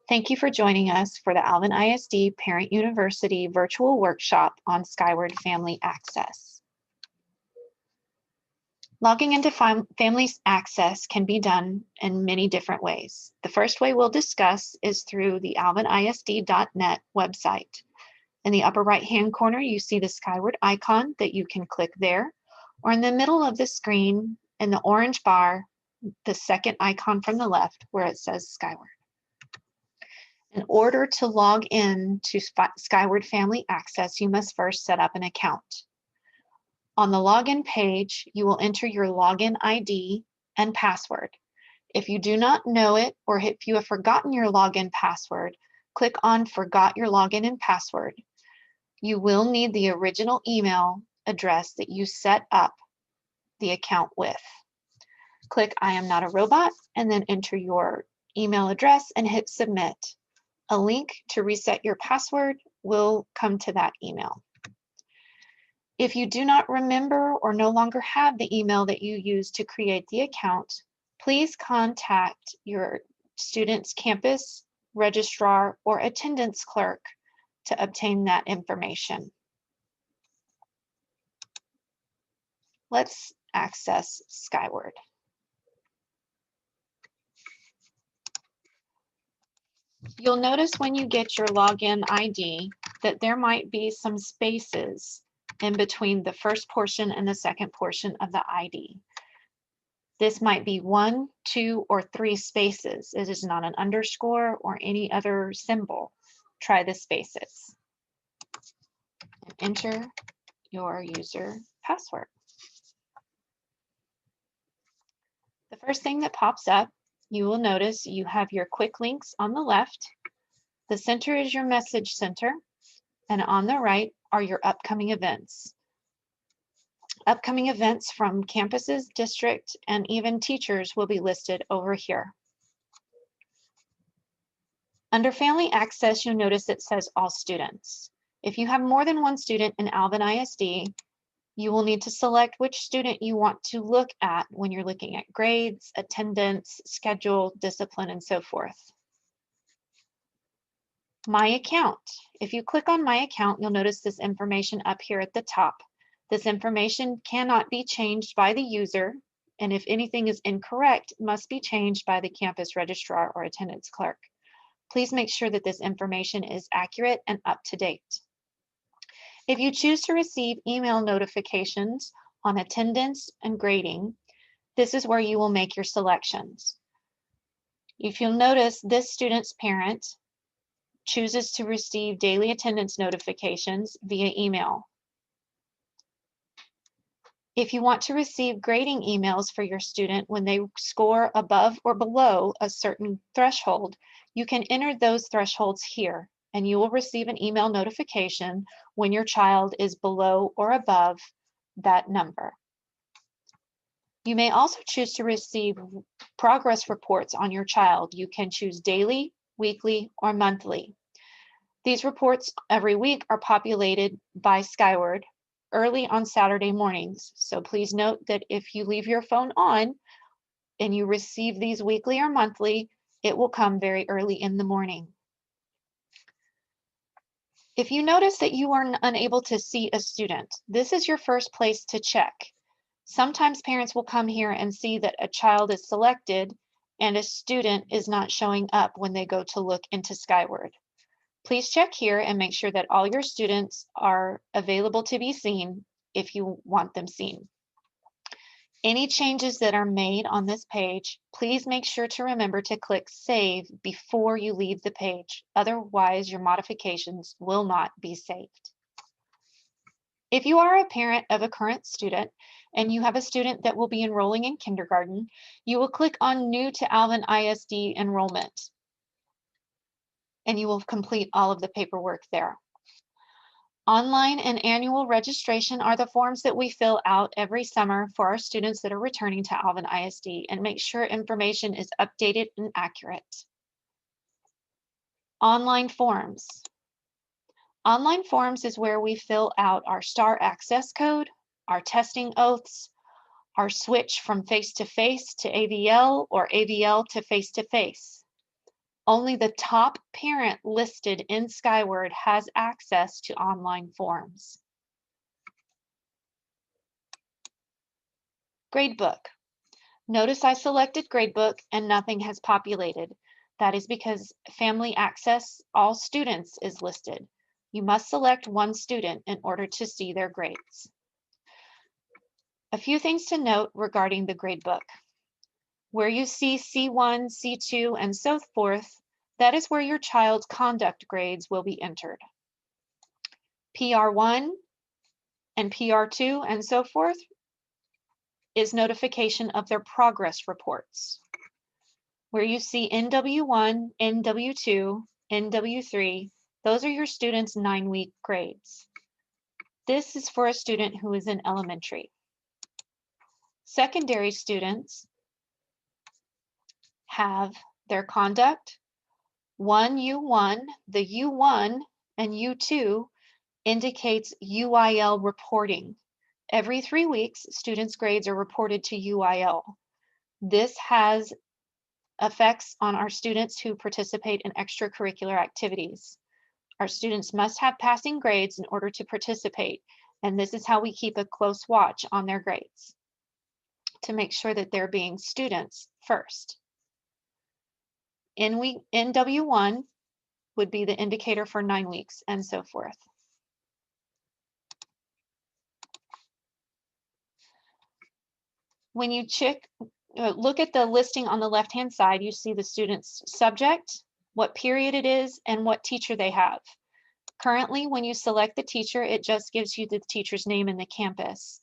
Thank you for joining us for the Alvin ISD Parent University virtual workshop on Skyward Family Access. Logging into Family Access can be done in many different ways. The first way we'll discuss is through the alvinisd.net website. In the upper right-hand corner, you see the Skyward icon that you can click there, or in the middle of the screen in the orange bar, the second icon from the left where it says Skyward. In order to log in to Skyward Family Access, you must first set up an account. On the login page, you will enter your login ID and password. If you do not know it, or if you have forgotten your login password, click on Forgot Your Login and Password. You will need the original email address that you set up the account with. Click I am not a robot and then enter your email address and hit submit. A link to reset your password will come to that email. If you do not remember or no longer have the email that you used to create the account, please contact your student's campus registrar or attendance clerk to obtain that information. Let's access Skyward. You'll notice when you get your login ID that there might be some spaces in between the first portion and the second portion of the ID. This might be 1, 2, or 3 spaces. It is not an underscore or any other symbol. Try the spaces. And enter your user password. The first thing that pops up, you will notice you have your quick links on the left. The center is your message center, and on the right are your upcoming events. Upcoming events from campuses, district, and even teachers will be listed over here. Under Family Access, you'll notice it says All Students. If you have more than one student in Alvin ISD, you will need to select which student you want to look at when you're looking at grades, attendance, schedule, discipline, and so forth. My Account. If you click on My Account, you'll notice this information up here at the top. This information cannot be changed by the user, and if anything is incorrect, it must be changed by the campus registrar or attendance clerk. Please make sure that this information is accurate and up to date. If you choose to receive email notifications on attendance and grading, this is where you will make your selections. If you'll notice, this student's parent chooses to receive daily attendance notifications via email. If you want to receive grading emails for your student when they score above or below a certain threshold, you can enter those thresholds here, and you will receive an email notification when your child is below or above that number. You may also choose to receive progress reports on your child. You can choose daily, weekly, or monthly. These reports every week are populated by Skyward early on Saturday mornings. So please note that if you leave your phone on and you receive these weekly or monthly, it will come very early in the morning. If you notice that you are unable to see a student, this is your first place to check. Sometimes parents will come here and see that a child is selected and a student is not showing up when they go to look into Skyward. Please check here and make sure that all your students are available to be seen if you want them seen. Any changes that are made on this page, please make sure to remember to click Save before you leave the page. Otherwise, your modifications will not be saved. If you are a parent of a current student and you have a student that will be enrolling in kindergarten, you will click on New to Alvin ISD Enrollment, and you will complete all of the paperwork there. Online and annual registration are the forms that we fill out every summer for our students that are returning to Alvin ISD and make sure information is updated and accurate. Online forms. Online forms is where we fill out our STAR access code, our testing oaths, our switch from face-to-face to AVL or AVL to face-to-face. Only the top parent listed in Skyward has access to online forms. Gradebook. Notice I selected Gradebook and nothing has populated. That is because Family Access All Students is listed. You must select one student in order to see their grades. A few things to note regarding the Gradebook. Where you see C1, C2, and so forth, that is where your child's conduct grades will be entered. PR1 and PR2 and so forth is notification of their progress reports. Where you see NW1, NW2, NW3, those are your students' 9-week grades. This is for a student who is in elementary. Secondary students have their conduct, 1U1, the U1 and U2 indicates UIL reporting. Every 3 weeks, students' grades are reported to UIL. This has effects on our students who participate in extracurricular activities. Our students must have passing grades in order to participate, and this is how we keep a close watch on their grades to make sure that they're being students first. NW1 would be the indicator for 9 weeks and so forth. When you look at the listing on the left-hand side, you see the student's subject, what period it is, and what teacher they have. Currently, when you select the teacher, it just gives you the teacher's name and the campus.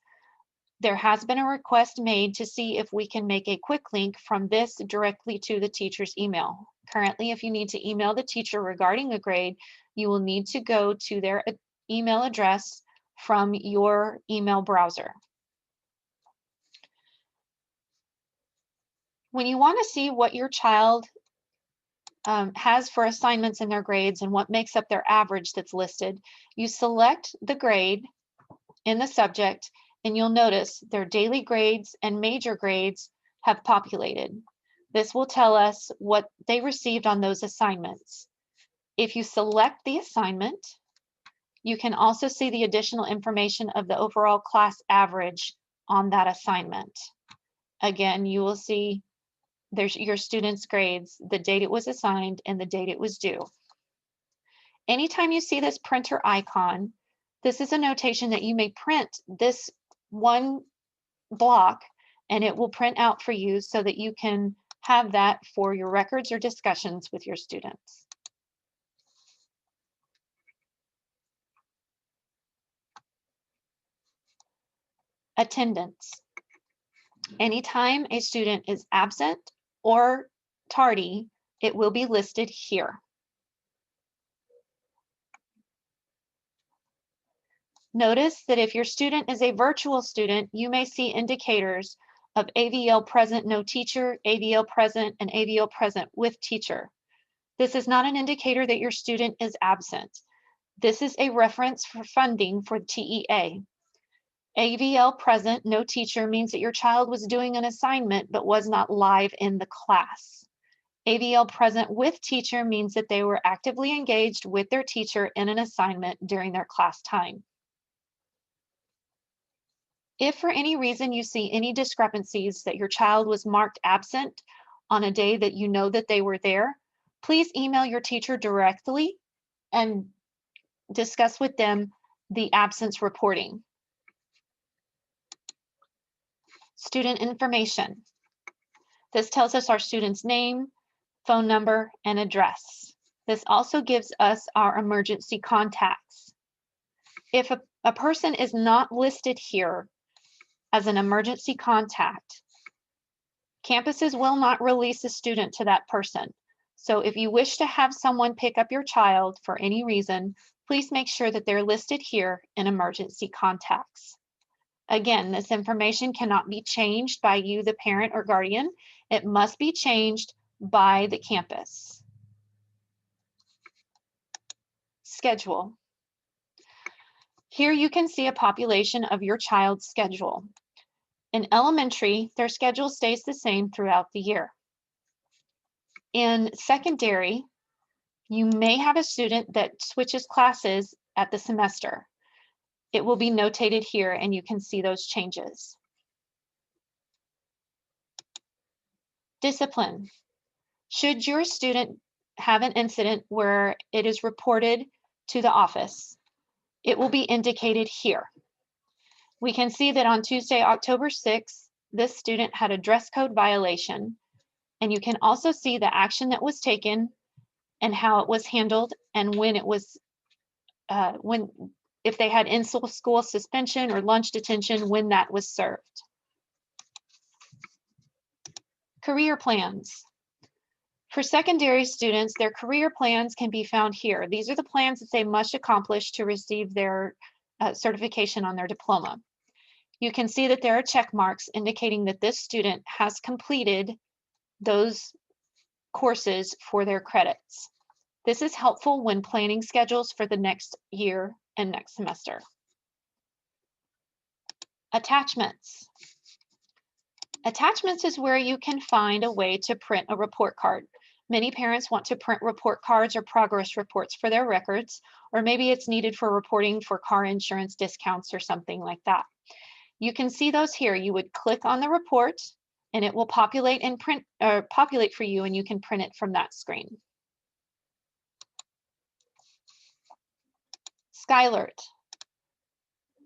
There has been a request made to see if we can make a quick link from this directly to the teacher's email. Currently, if you need to email the teacher regarding a grade, you will need to go to their email address from your email browser. When you want to see what your child has for assignments in their grades and what makes up their average that's listed, you select the grade in the subject and you'll notice their daily grades and major grades have populated. This will tell us what they received on those assignments. If you select the assignment, you can also see the additional information of the overall class average on that assignment. Again, you will see there's your student's grades, the date it was assigned, and the date it was due. Anytime you see this printer icon, this is a notation that you may print this one block and it will print out for you so that you can have that for your records or discussions with your students. Attendance. Anytime a student is absent or tardy, it will be listed here. Notice that if your student is a virtual student, you may see indicators of AVL present, no teacher, AVL present, and AVL present with teacher. This is not an indicator that your student is absent. This is a reference for funding for TEA. AVL present, no teacher means that your child was doing an assignment but was not live in the class. AVL present with teacher means that they were actively engaged with their teacher in an assignment during their class time. If for any reason you see any discrepancies that your child was marked absent on a day that you know that they were there, please email your teacher directly and discuss with them the absence reporting. Student information. This tells us our student's name, phone number, and address. This also gives us our emergency contacts. If a person is not listed here as an emergency contact, campuses will not release a student to that person. So if you wish to have someone pick up your child for any reason, please make sure that they're listed here in emergency contacts. Again, this information cannot be changed by you, the parent or guardian. It must be changed by the campus. Schedule. Here you can see a population of your child's schedule. In elementary, their schedule stays the same throughout the year. In secondary, you may have a student that switches classes at the semester. It will be notated here and you can see those changes. Discipline. Should your student have an incident where it is reported to the office, it will be indicated here. We can see that on Tuesday, October 6th, this student had a dress code violation, and you can also see the action that was taken and how it was handled and when it was, if they had in-school suspension or lunch detention, when that was served. Career plans. For secondary students, their career plans can be found here. These are the plans that they must accomplish to receive their certification on their diploma. You can see that there are check marks indicating that this student has completed those courses for their credits. This is helpful when planning schedules for the next year and next semester. Attachments. Attachments is where you can find a way to print a report card. Many parents want to print report cards or progress reports for their records, or maybe it's needed for reporting for car insurance discounts or something like that. You can see those here. You would click on the report and it will populate and print or populate for you, and you can print it from that screen. Skylert.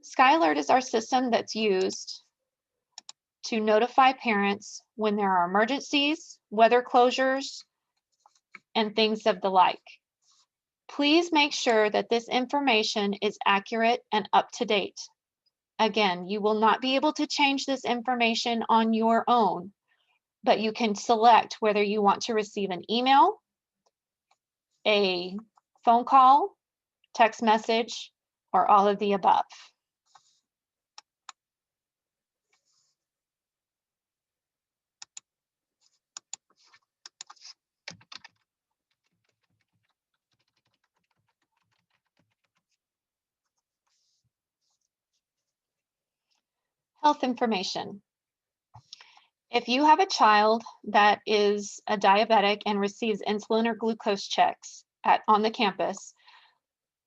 Skylert is our system that's used to notify parents when there are emergencies, weather closures, and things of the like. Please make sure that this information is accurate and up to date. Again, you will not be able to change this information on your own, but you can select whether you want to receive an email, a phone call, text message, or all of the above. Health information. If you have a child that is a diabetic and receives insulin or glucose checks on the campus,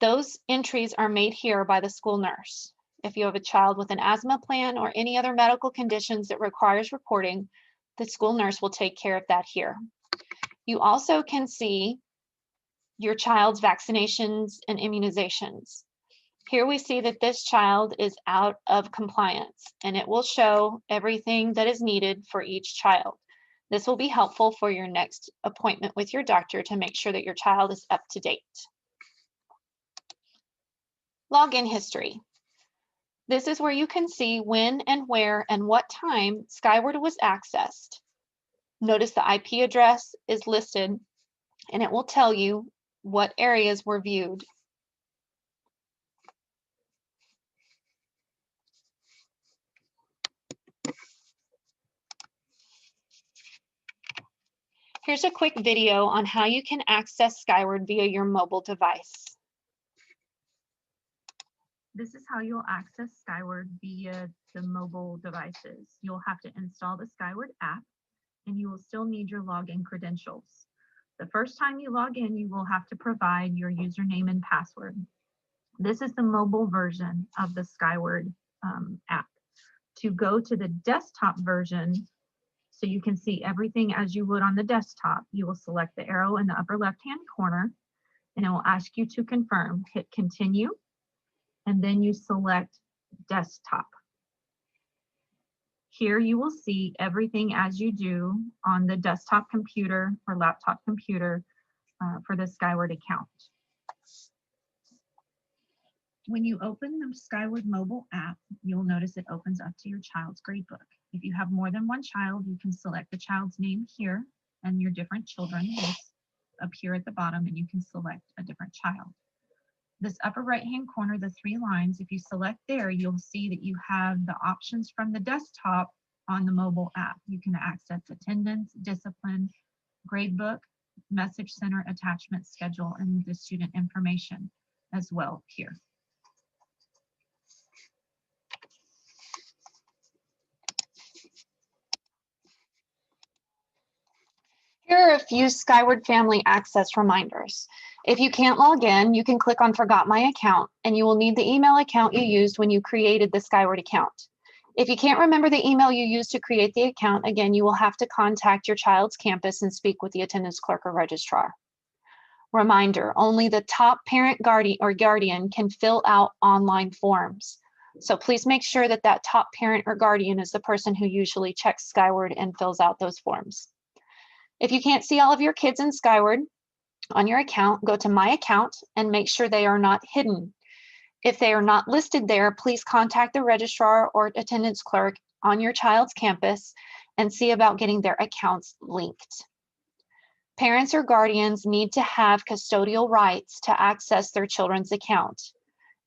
those entries are made here by the school nurse. If you have a child with an asthma plan or any other medical conditions that requires reporting, the school nurse will take care of that here. You also can see your child's vaccinations and immunizations. Here we see that this child is out of compliance, and it will show everything that is needed for each child. This will be helpful for your next appointment with your doctor to make sure that your child is up to date. Login history. This is where you can see when and where and what time Skyward was accessed. Notice the IP address is listed, and it will tell you what areas were viewed. Here's a quick video on how you can access Skyward via your mobile device. This is how you'll access Skyward via the mobile devices. You'll have to install the Skyward app, and you will still need your login credentials. The first time you log in, you will have to provide your username and password. This is the mobile version of the Skyward app. To go to the desktop version, so you can see everything as you would on the desktop, you will select the arrow in the upper left-hand corner, and it will ask you to confirm. Hit continue, and then you select desktop. Here you will see everything as you do on the desktop computer or laptop computer for the Skyward account. When you open the Skyward mobile app, you'll notice it opens up to your child's gradebook. If you have more than one child, you can select the child's name here, and your different children will appear at the bottom, and you can select a different child. This upper right-hand corner, the three lines, if you select there, you'll see that you have the options from the desktop on the mobile app. You can access attendance, discipline, gradebook, message center, attachment schedule, and the student information as well here. Here are a few Skyward Family Access reminders. If you can't log in, you can click on Forgot My Account, and you will need the email account you used when you created the Skyward account. If you can't remember the email you used to create the account, again, you will have to contact your child's campus and speak with the attendance clerk or registrar. Reminder, only the top parent guardian can fill out online forms. So please make sure that that top parent or guardian is the person who usually checks Skyward and fills out those forms. If you can't see all of your kids in Skyward on your account, go to My Account and make sure they are not hidden. If they are not listed there, please contact the registrar or attendance clerk on your child's campus and see about getting their accounts linked. Parents or guardians need to have custodial rights to access their children's account.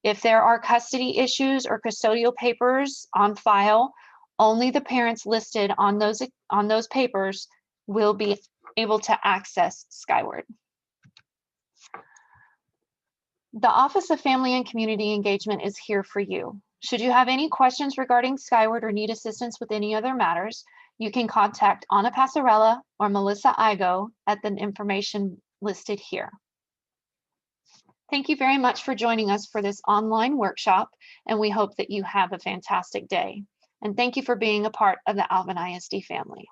If there are custody issues or custodial papers on file, only the parents listed on those papers will be able to access Skyward. The Office of Family and Community Engagement is here for you. Should you have any questions regarding Skyward or need assistance with any other matters, you can contact Anna Passarella or Melissa Igo at the information listed here. Thank you very much for joining us for this online workshop, and we hope that you have a fantastic day. And thank you for being a part of the Alvin ISD family.